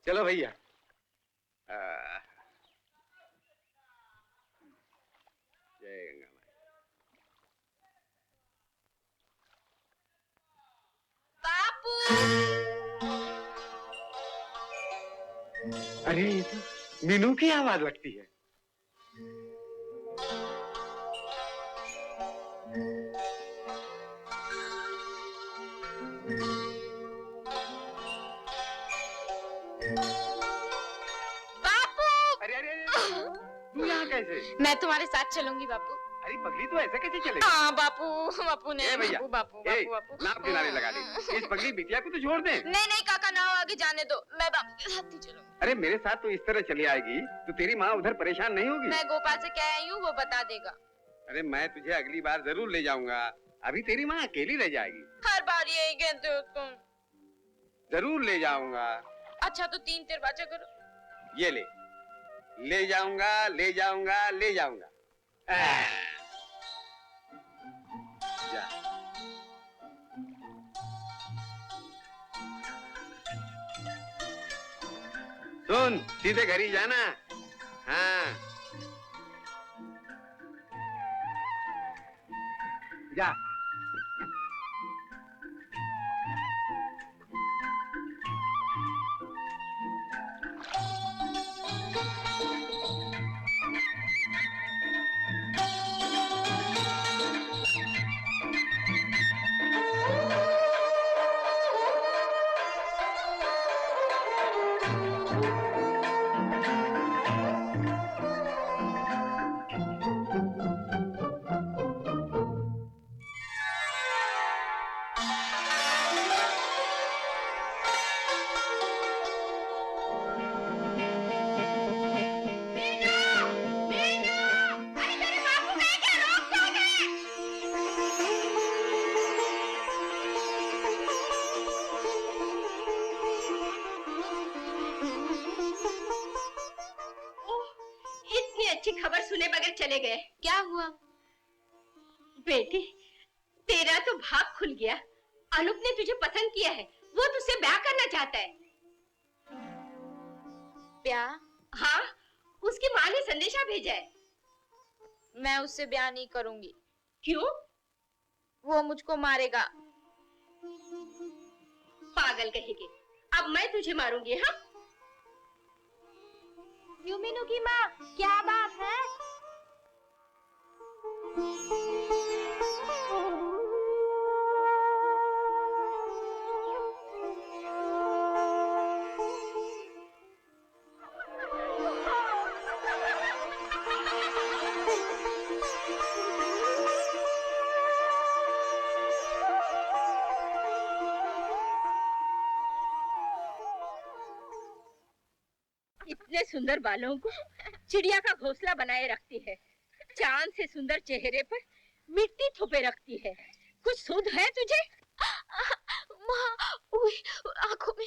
चलो भैया। जय गंगा माई। बापू। अरे ये तो मीनू की आवाज लगती है। बापू। अरे अरे अरे तू यहाँ कैसे? मैं तुम्हारे साथ चलूंगी बापू। अरे पगली तो ऐसे कैसे चलेगी? हाँ बापू, बापू ने भैया बापू बापू बापू नाव किनारे लगा ली। इस पगली बिटिया को तो छोड़ दे। नहीं नहीं काका, नाव आगे जाने दो, मैं बापू के साथ ही चलूंगी। अरे मेरे साथ तो इस तरह चली आएगी तो तेरी माँ उधर परेशान नहीं होगी? मैं गोपाल से कह आई हूँ, वो बता देगा। अरे मैं तुझे अगली बार जरूर ले जाऊंगा, अभी तेरी माँ अकेली रह जाएगी। हर बार यही कहते हो तुम। जरूर ले जाऊंगा। अच्छा तो 3 दरवाजा करो। ये ले जाऊंगा ले जाऊंगा ले जाऊंगा। जा। सुन, सीधे घर ही जाना। हाँ जा। चले गए। क्या हुआ? बेटी, तेरा तो भाग खुल गया। अनूप ने तुझे पसंद किया है, वो तुझसे ब्याह करना चाहता है। ब्याह? हाँ, उसकी माँ ने संदेशा भेजा है। मैं उससे ब्याह नहीं करूंगी। क्यों? वो मुझको मारेगा। पागल कहेगी। अब मैं तुझे मारूंगी। हाँ? क्यों मीनू की माँ, क्या बात है? इतने सुंदर बालों को चिड़िया का घोंसला बनाए रखती है। चांद से सुंदर चेहरे पर मिट्टी थोपे रखती है। कुछ सूद है तुझे? माँ, आंखों में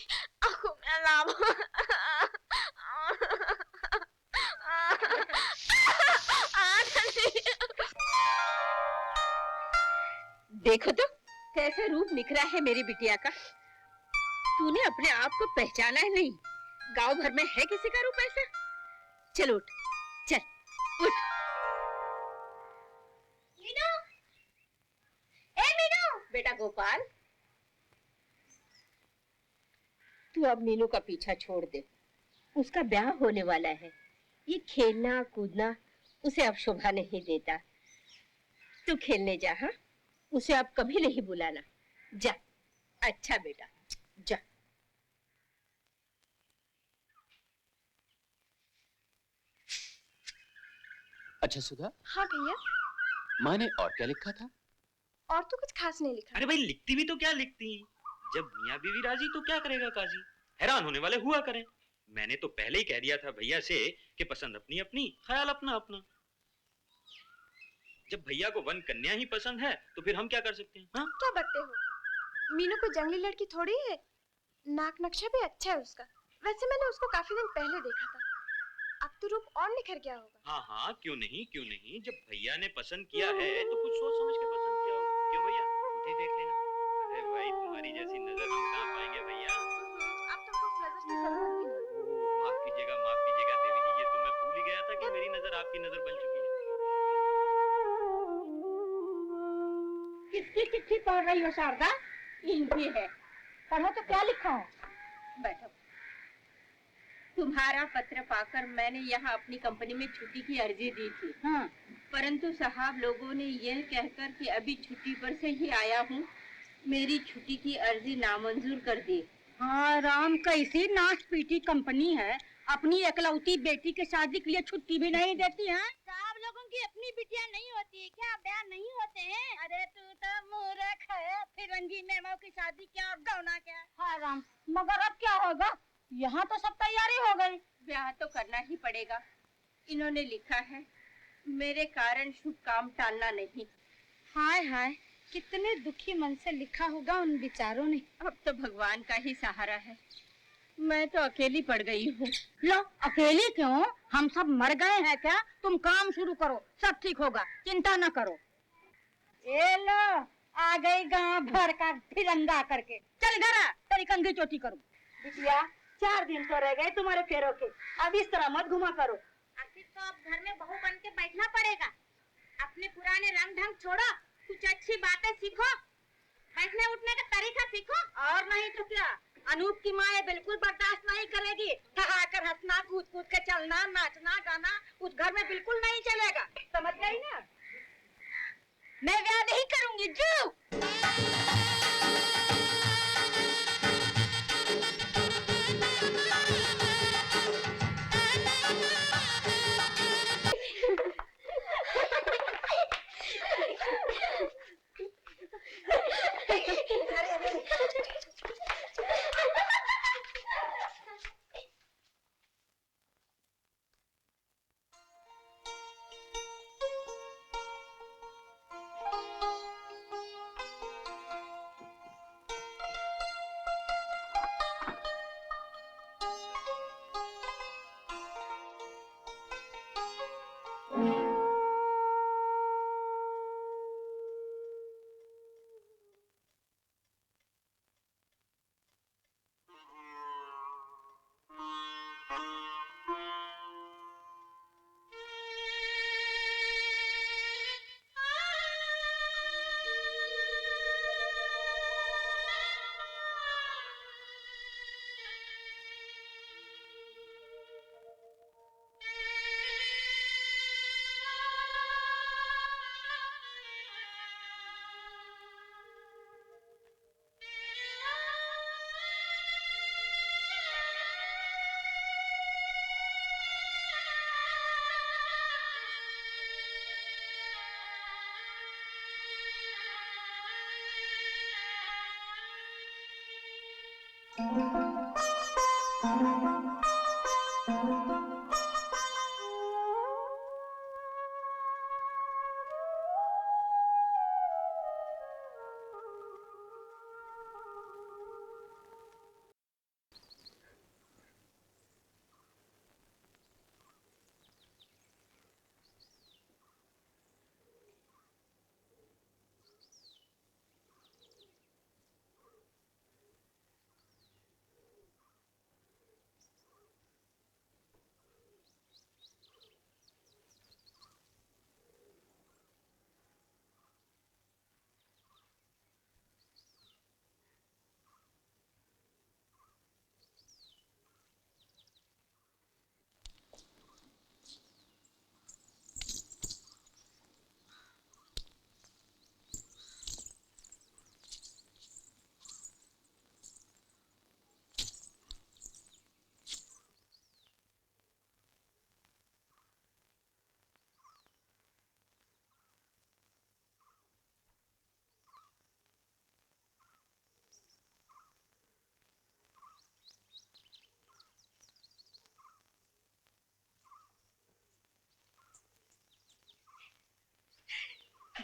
अलाव। देखो तो कैसा रूप निखरा है मेरी बिटिया का। तूने अपने आप को पहचाना है नहीं। गांव भर में है किसी का रूप ऐसा? चल उठ, चल उठ। मीनू, ए मीनू, बेटा गोपाल, तू अब मीनू का पीछा छोड़ दे। उसका ब्याह होने वाला है। ये खेलना कूदना उसे अब शोभा नहीं देता। तू खेलने जा। हाँ, उसे अब कभी नहीं बुलाना। जा। अच्छा बेटा, जा। अच्छा सुधा। हाँ भैया। माँ ने और क्या लिखा था? और तो कुछ खास नहीं लिखा। अरे भाई लिखती भी तो क्या लिखती, जब मियाँ बीवी राजी तो क्या करेगा काजी। हैरान होने वाले हुआ करें। मैंने तो पहले ही कह दिया था भैया से कि पसंद अपनी अपनी, ख्याल अपना अपना। जब भैया को वन कन्या ही पसंद है तो फिर हम क्या कर सकते हैं? हाँ? क्या बकते हो? मीनू कोई जंगली लड़की थोड़ी है। नाक नक्शा भी अच्छा है उसका। वैसे मैंने उसको काफी दिन पहले देखा था। अब तो रूप और निखर गया होगा। हाँ हाँ, क्यों नहीं क्यों नहीं। जब भैया ने पसंद किया है तो कुछ सोच समझ के पसंद किया होगा। क्यों भैया, खुद ही देख लेना। अरे भाई तुम्हारी जैसी नजर हम कहाँ पाएंगे भैया। अब तुमको उस नजर की जरूरत भी नहीं। आपकी नजर बन चुकी है। किसकी चिट्ठी पढ़ रही हो शारदा? इनकी है। पढ़ो तो क्या लिखा हो। बैठो। तुम्हारा पत्र पाकर मैंने यहाँ अपनी कंपनी में छुट्टी की अर्जी दी थी। हाँ। परंतु साहब लोगों ने यह कहकर कि अभी छुट्टी पर से ही आया हूँ, मेरी छुट्टी की अर्जी नामंजूर कर दी। हाँ, राम कैसी नाश पीटी कंपनी है, अपनी एकलौती बेटी के शादी के लिए छुट्टी भी नहीं देती है। साहब लोगों की अपनी बिटिया नहीं होती है क्या? ब्याह नहीं होते हैं? अरे तू तो मूर्ख है, फिर रंगी मेमो की शादी क्या और गौना क्या? हाँ राम, मगर अब क्या होगा? यहाँ तो सब तैयारी हो गई। ब्याह तो करना ही पड़ेगा। इन्होंने लिखा है, मेरे कारण शुभ काम टालना नहीं। हाय हाय, कितने दुखी मन से लिखा होगा उन बेचारों ने। अब तो भगवान का ही सहारा है। मैं तो अकेली पड़ गई हूँ। लो, अकेली क्यों? हम सब मर गए हैं क्या? तुम काम शुरू करो, सब ठीक होगा, चिंता न करो। ये लो, आ गई गांव भर का तिरंगा करके। चल घर आ, तेरी कंघी चोटी करूँ। बिटिया, 4 दिन तो रह गए तुम्हारे फेरों के, अब इस तरह मत घुमा करो। आखिर तो अब घर में बहू बन के बैठना पड़ेगा। अपने पुराने रंग ढंग छोड़ो, कुछ अच्छी बातें सीखो, बैठने उठने का तरीका सीखो। और नहीं तो क्या, अनूप की माँ ये बिल्कुल बर्दाश्त नहीं करेगी। ठहाकर हंसना, कूद कूद के चलना, नाचना गाना उस घर में बिल्कुल नहीं चलेगा। समझ गई ना? मैं ब्याह नहीं करूंगी। जो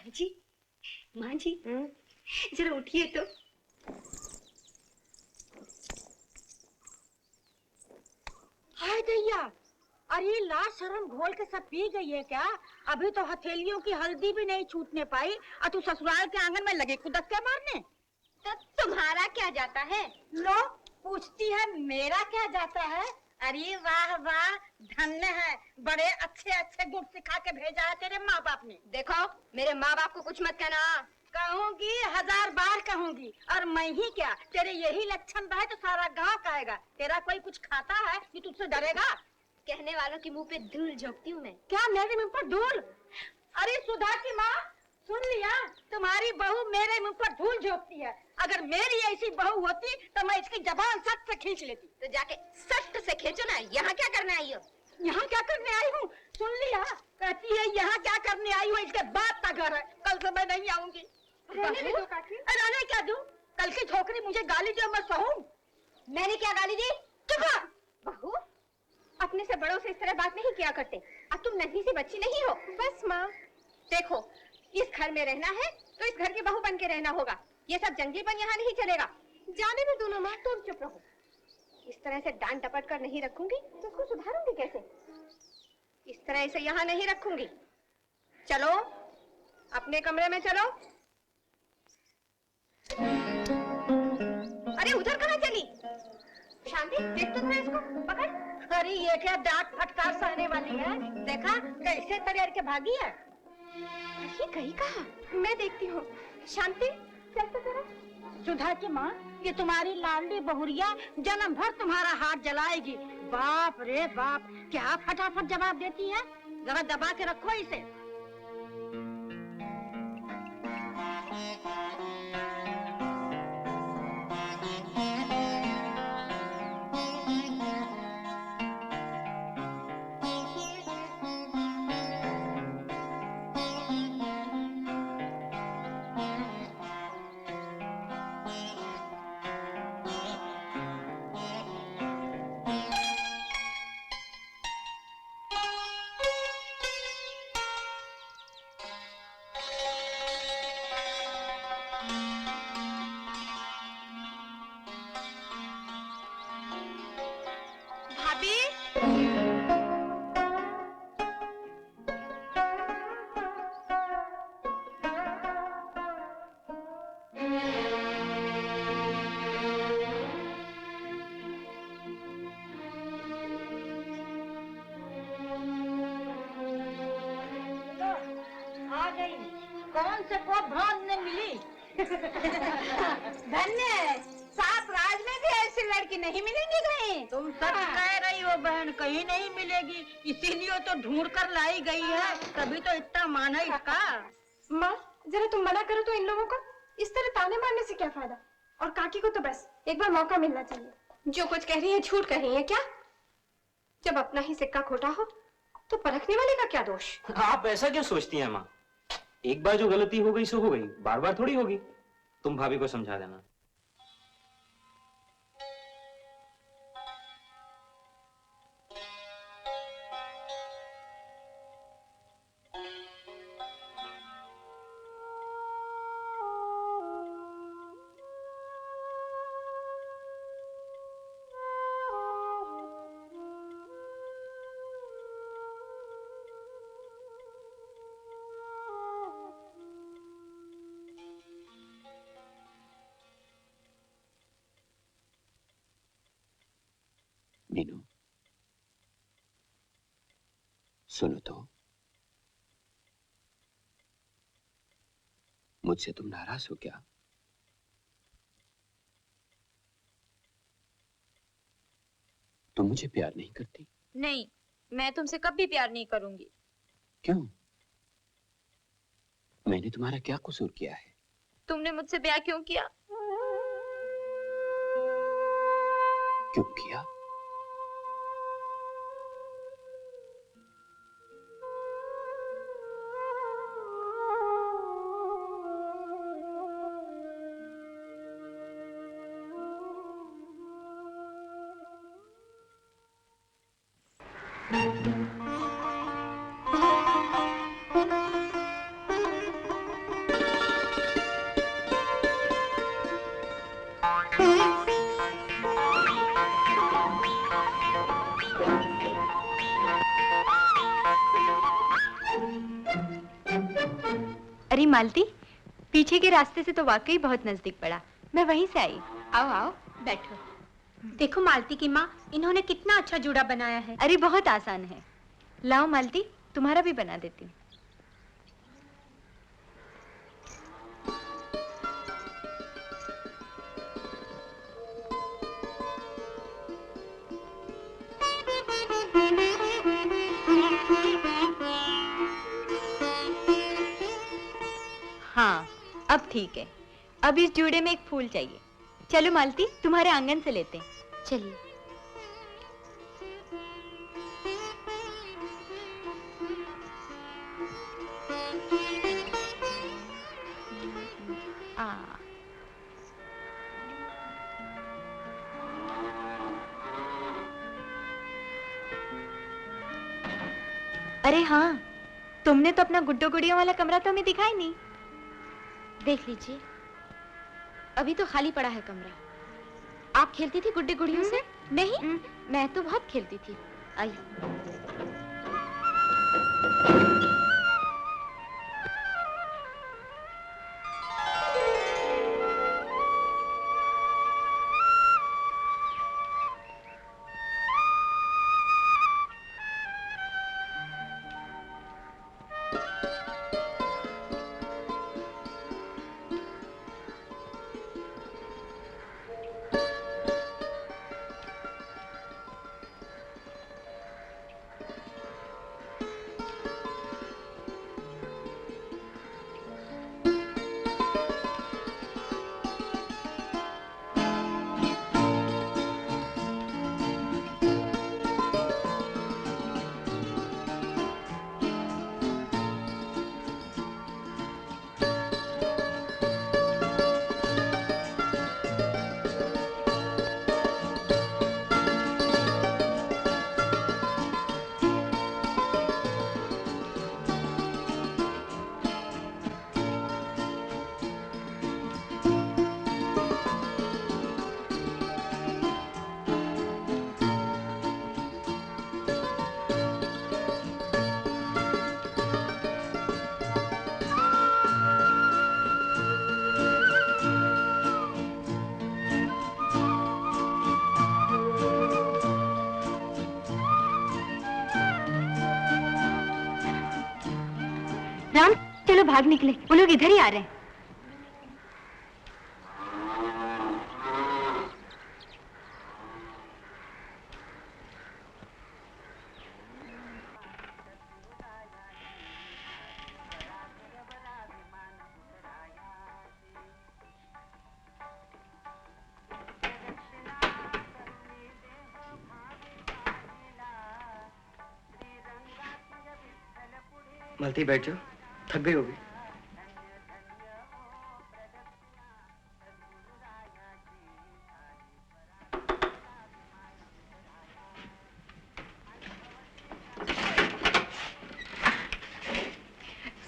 जी, माँ जी, जरा उठिए तो। हाय दैया, अरे लाज शर्म घोल के सब पी गई है क्या? अभी तो हथेलियों की हल्दी भी नहीं छूटने पाई और तू ससुराल के आंगन में लगे कुदक के मारने। तो तुम्हारा क्या जाता है? लो, पूछती है मेरा क्या जाता है? अरे वाह वाह, धन्य है, बड़े अच्छे अच्छे गुण सिखा के भेजा है तेरे माँ बाप ने। देखो मेरे माँ बाप को कुछ मत कहना। कहूंगी, 1000 बार कहूंगी। और मैं ही क्या, तेरे यही लक्षण रहे तो सारा गांव कहेगा। तेरा कोई कुछ खाता है कि तुझसे डरेगा? कहने वालों के मुंह पे धूल झोंकती हूँ मैं। क्या मेरे मुंह पर धूल? अरे सुधा की माँ, सुन लिया, तुम्हारी बहू मेरे मुंह पर धूल झोंकती है। अगर मेरी ऐसी बहू होती तो मैं इसकी जबान सट से खींच लेती। तो जाके सट से खींचो ना। यहाँ क्या करने आई हो? यहाँ क्या करने आई हूँ? सुन लिया, कहती है यहाँ क्या करने आई हूँ, इसके बाप का घर है, कल से मैं नहीं आऊंगी। रहने क्या दूं? कल की छोकरी मुझे गाली दे, मैं सहूं? मैंने क्या गाली दी? चुप रह। बहू, अपने से बड़ों से इस तरह बात नहीं किया करते। अब तुम नन्ही सी बच्ची नहीं हो। बस माँ, देखो, इस घर में रहना है तो इस घर की बहू बन के रहना होगा। ये सब जंगलीपन यहाँ नहीं चलेगा। जाने में दोनों माँ। तुम चुप रहो। इस तरह से डांट डपट कर नहीं रखूंगी तो इसको सुधारूंगी कैसे? इस तरह से यहाँ नहीं रखूंगी। चलो अपने कमरे में चलो। अरे उधर कहाँ चली? शांति, देख तो इसको, पकड़। अरे ये क्या डांट फटकार सहने वाली है? देखा कैसे तैयार के भागी है। ये कहीं कहा? मैं देखती हूँ। शांति, चल तो जरा। सुधा की माँ, ये तुम्हारी लाडली बहुरिया जन्म भर तुम्हारा हाथ जलाएगी। बाप रे बाप, क्या फटाफट जवाब देती है। जरा दबा के रखो इसे। भाभी, आ गई, कौन से को भान ने मिली। धन्य है, सात राज में भी ऐसी लड़की नहीं मिलेंगी कहीं। तुम सब कह रही हो बहन, कहीं नहीं मिलेगी, इसीलिए तो ढूंढ कर लाई गई है, तभी तो इतना मान है इसका। माँ जरा तुम मना करो तो इन लोगों को। इस तरह ताने मारने से क्या फायदा? और काकी को तो बस एक बार मौका मिलना चाहिए। जो कुछ कह रही है झूठ कह रही है क्या? जब अपना ही सिक्का खोटा हो तो परखने वाले का क्या दोष? आप ऐसा क्यों सोचती हैं माँ? एक बार जो गलती हो गई सो हो गई, बार बार थोड़ी होगी। तुम भाभी को समझा देना। मीनू, सुनो तो, मुझसे तुम नाराज हो क्या? तुम मुझे प्यार नहीं करती? नहीं, मैं तुमसे कभी प्यार नहीं करूंगी। क्यों? मैंने तुम्हारा क्या कसूर किया है? तुमने मुझसे ब्याह क्यों किया? क्यों किया? अरे मालती, पीछे के रास्ते से तो वाकई बहुत नजदीक पड़ा। मैं वहीं से आई। आओ आओ, बैठो। देखो मालती की माँ, इन्होंने कितना अच्छा जूड़ा बनाया है। अरे बहुत आसान है। लाओ मालती, तुम्हारा भी बना देती हूँ। हाँ, अब ठीक है। अब इस जूड़े में एक फूल चाहिए। चलो मालती, तुम्हारे आंगन से लेते हैं। चलिए। अरे हाँ, तुमने तो अपना गुड्डो गुड़ियों वाला कमरा तो हमें दिखाई नहीं। देख लीजिए, अभी तो खाली पड़ा है कमरा। आप खेलती थी गुड्डे गुड़ियों से? नहीं, मैं तो बहुत खेलती थी। आइए। राम, चलो भाग निकले, वो लोग इधर ही आ रहे हैं। मालती बैठ जाओ, थक गई होगी।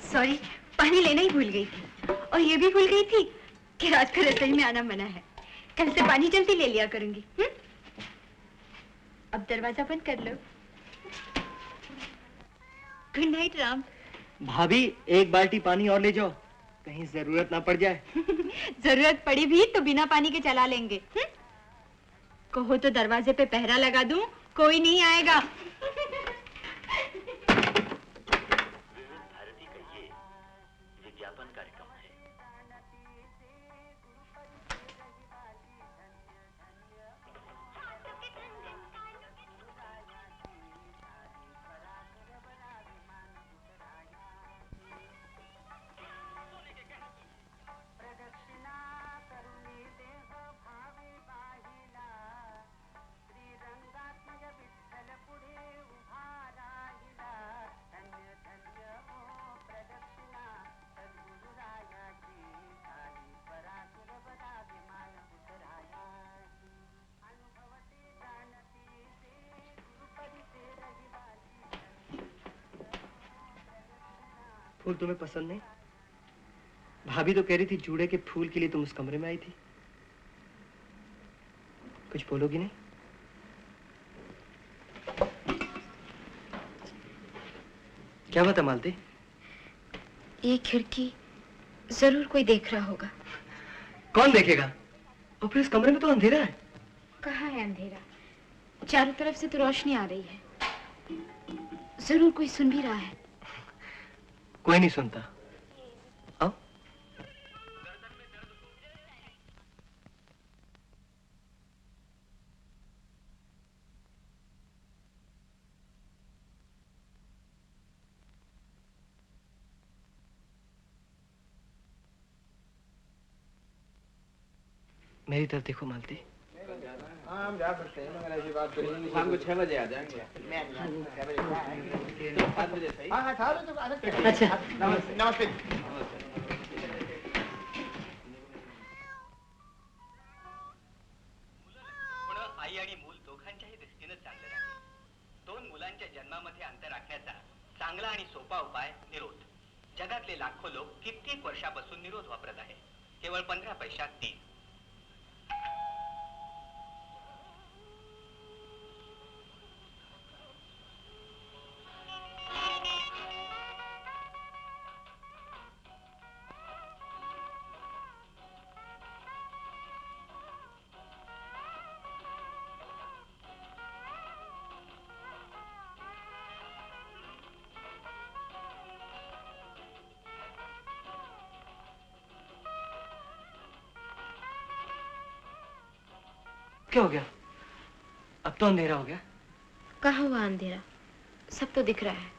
सॉरी, पानी लेना ही भूल गई थी। और ये भी भूल गई थी कि रात को रसोई में आना मना है। कल से पानी जल्दी ले लिया करूंगी। अब दरवाजा बंद कर लो। Good night Ram. भाभी, एक बाल्टी पानी और ले जाओ, कहीं जरूरत ना पड़ जाए। जरूरत पड़ी भी तो बिना पानी के चला लेंगे। कहो तो दरवाजे पे पहरा लगा दूं, कोई नहीं आएगा। विज्ञापन कार्यक्रम है। फूल तुम्हें पसंद नहीं? भाभी तो कह रही थी जूड़े के फूल के लिए तुम उस कमरे में आई थी। कुछ बोलोगी नहीं? क्या बात है मालती? ये खिड़की जरूर कोई देख रहा होगा। कौन देखेगा? और फिर इस कमरे में तो अंधेरा है। कहाँ है अंधेरा? चारों तरफ से तो रोशनी आ रही है। जरूर कोई सुन भी रहा है। कोई नहीं सुनता। आओ। मेरी तरफ देखो मालती। हाँ हम जा सकते हैं, मगर ऐसी बात करेंगे शाम को 6 बजे आ जाएंगे। हाँ 6 बजे तो आ सकते हैं। अच्छा नमस्ते नमस्ते। आई आणि मूल दोघांच्याही दृष्टीने चांगलं राहील. 2 मुलांच्या जन्मामध्ये अंतर राखण्याचा चांगला आणि सोपा उपाय निरोध. जगातले लाखो लोक कित्येक वर्षापासून निरोध वापरत आहे. केवळ 15 पैशात 3. क्या हो गया? अब तो अंधेरा हो गया। कहाँ हुआ अंधेरा? सब तो दिख रहा है।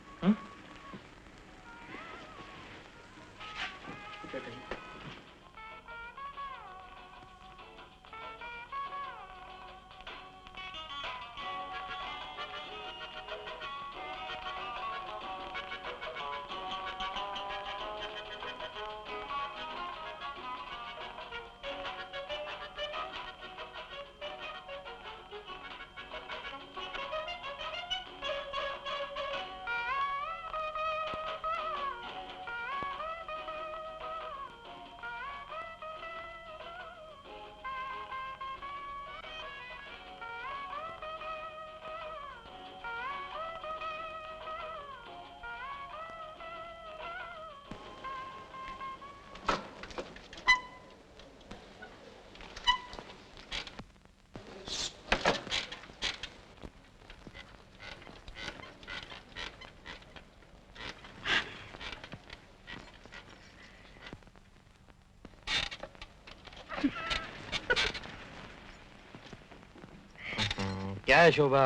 क्या है शोभा,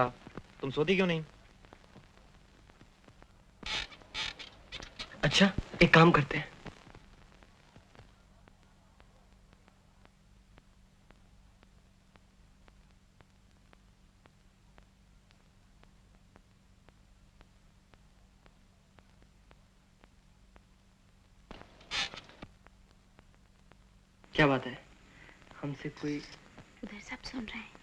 तुम सोती क्यों नहीं? अच्छा एक काम करते हैं। क्या बात है? हमसे कोई? उधर सब सुन रहे हैं।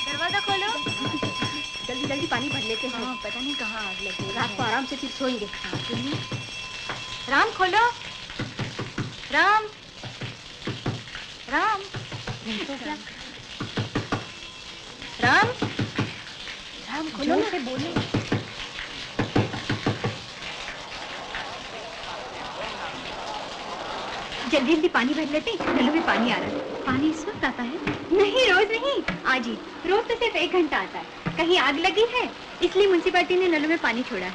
दरवाजा खोलो। जल्दी जल्दी पानी भर लेते हैं। पता नहीं कहाँ आग लगी। रात को आराम से फिर सोएंगे। राम खोलो। राम राम राम राम खोलो ना। से बोलो। जल्दी जल्दी पानी भर लेते, नलों में पानी आ रहा है। पानी इस वक्त आता है? नहीं, रोज नहीं, आज ही। रोज तो सिर्फ 1 घंटा आता है। कहीं आग लगी है, इसलिए म्युनिसिपैलिटी ने नलों में पानी छोड़ा है।